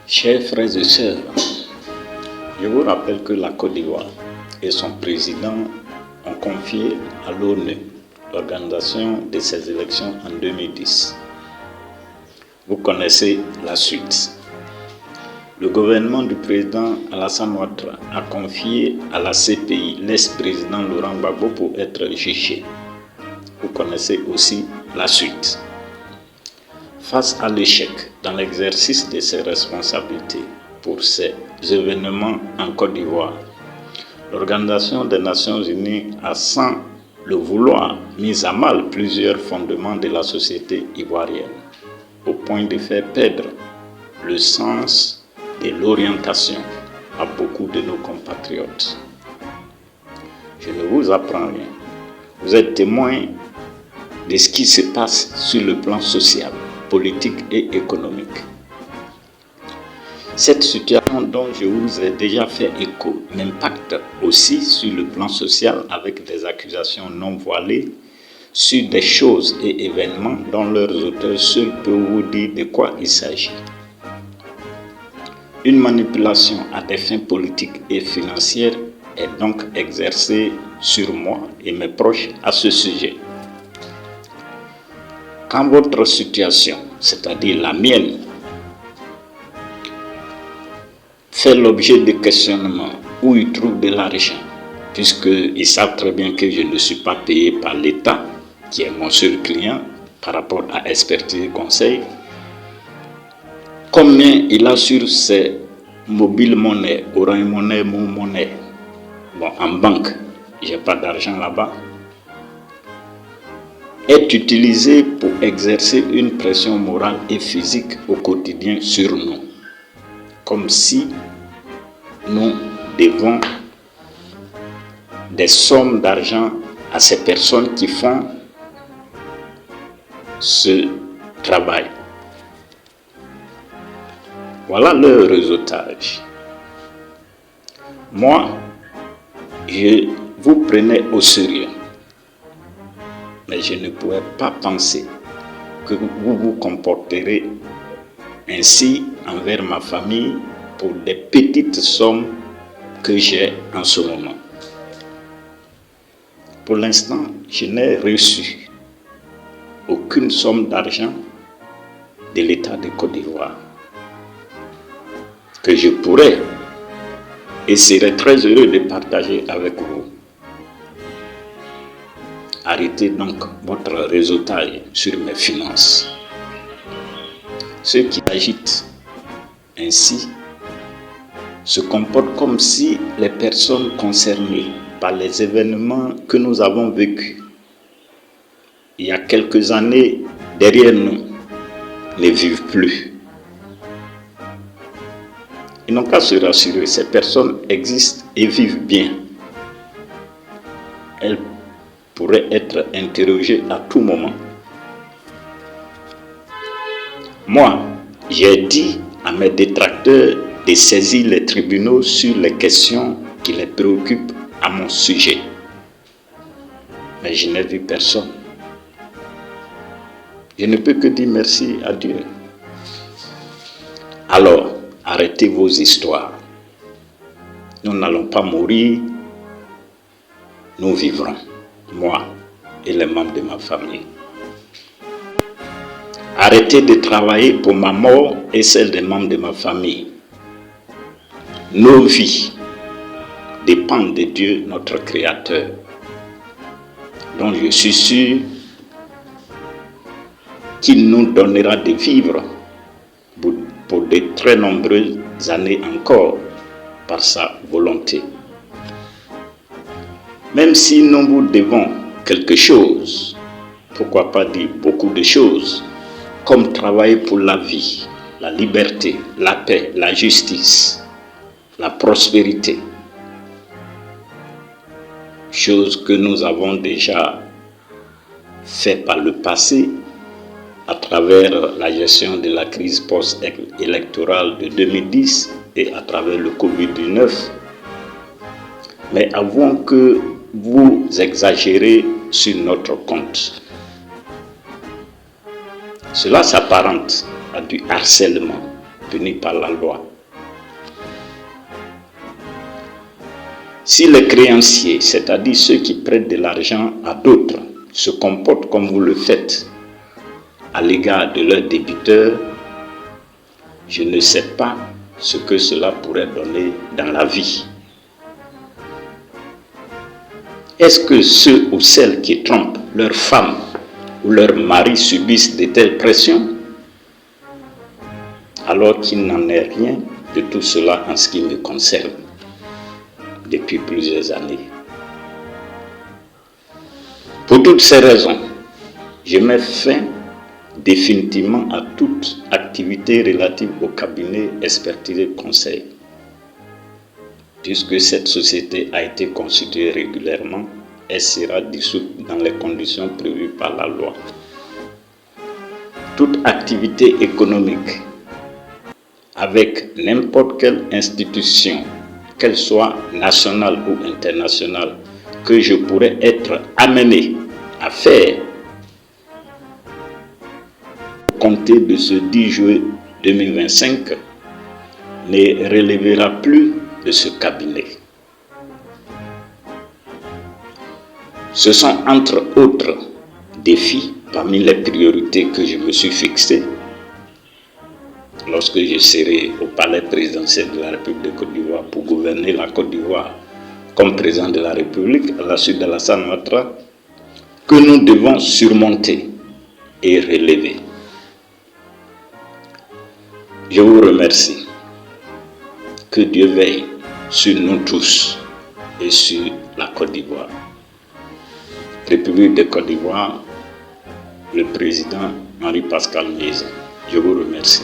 Chers frères et sœurs, je vous rappelle que la Côte d'Ivoire et son président ont confié à l'ONU l'organisation de ces élections en 2010. Vous connaissez la suite. Le gouvernement du président Alassane Ouattara a confié à la CPI l'ex-président Laurent Gbagbo pour être jugé. Vous connaissez aussi la suite. Face à l'échec dans l'exercice de ses responsabilités pour ces événements en Côte d'Ivoire, l'Organisation des Nations Unies a, sans le vouloir, mis à mal plusieurs fondements de la société ivoirienne, au point de faire perdre le sens de l'orientation à beaucoup de nos compatriotes. Je ne vous apprends rien. Vous êtes témoin de ce qui se passe sur le plan social, politique et économique. Cette situation dont je vous ai déjà fait écho m'impacte aussi sur le plan social avec des accusations non voilées sur des choses et événements dont leurs auteurs seuls peuvent vous dire de quoi il s'agit. Une manipulation à des fins politiques et financières est donc exercée sur moi et mes proches à ce sujet. Quand votre situation, c'est-à-dire la mienne, fait l'objet de questionnements où ils trouvent de l'argent, puisqu'ils savent très bien que je ne suis pas payé par l'État, qui est mon seul client par rapport à expertise et conseil, combien il a sur ses mobiles monnaies, Orange Money, Mon Money. Bon, en banque, je n'ai pas d'argent là-bas, est utilisé pour exercer une pression morale et physique au quotidien sur nous, comme si nous devons des sommes d'argent à ces personnes qui font ce travail. Voilà le réseautage. Moi, je vous prenais au sérieux, mais je ne pouvais pas penser que vous vous comporterez ainsi envers ma famille pour des petites sommes que j'ai en ce moment. Pour l'instant, je n'ai reçu aucune somme d'argent de l'État de Côte d'Ivoire que je pourrais et serais très heureux de partager avec vous. Arrêtez donc votre réseautage sur mes finances. Ceux qui agitent ainsi se comportent comme si les personnes concernées par les événements que nous avons vécus il y a quelques années derrière nous ne vivent plus. Ils n'ont qu'à se rassurer, ces personnes existent et vivent bien. Elles pourraient être interrogées à tout moment. Moi, j'ai dit à mes détracteurs de saisir les tribunaux sur les questions qui les préoccupent à mon sujet. Mais je n'ai vu personne. Je ne peux que dire merci à Dieu. Alors, arrêtez vos histoires. Nous n'allons pas mourir. Nous vivrons, moi et les membres de ma famille. Arrêtez de travailler pour ma mort et celle des membres de ma famille. Nos vies dépendent de Dieu, notre Créateur, dont je suis sûr qu'il nous donnera de vivre pour de très nombreuses années encore par sa volonté. Même si nous vous devons quelque chose, pourquoi pas dire beaucoup de choses, comme travailler pour la vie, la liberté, la paix, la justice, la prospérité, chose que nous avons déjà fait par le passé à travers la gestion de la crise post-électorale de 2010 et à travers le Covid-19. Mais avouons que vous exagérez sur notre compte. Cela s'apparente à du harcèlement puni par la loi. Si les créanciers, c'est-à-dire ceux qui prêtent de l'argent à d'autres, se comportent comme vous le faites à l'égard de leurs débiteurs, je ne sais pas ce que cela pourrait donner dans la vie. Est-ce que ceux ou celles qui trompent leurs femmes ou leurs maris subissent de telles pressions, alors qu'il n'en est rien de tout cela en ce qui me concerne depuis plusieurs années? Pour toutes ces raisons, je mets fin définitivement à toute activité relative au cabinet expertise conseil, puisque cette société a été constituée régulièrement et sera dissoute dans les conditions prévues par la loi. Toute activité économique avec n'importe quelle institution, qu'elle soit nationale ou internationale, que je pourrais être amené à faire à compter de ce 10 juillet 2025 ne relèvera plus de ce cabinet. Ce sont entre autres défis parmi les priorités que je me suis fixées lorsque je serai au palais présidentiel de la République de Côte d'Ivoire pour gouverner la Côte d'Ivoire comme président de la République à la suite d'Alassane Ouattara, que nous devons surmonter et relever. Je vous remercie. Que Dieu veille sur nous tous et sur la Côte d'Ivoire. République de Côte d'Ivoire, le président Henri Pascal Miezin. Je vous remercie.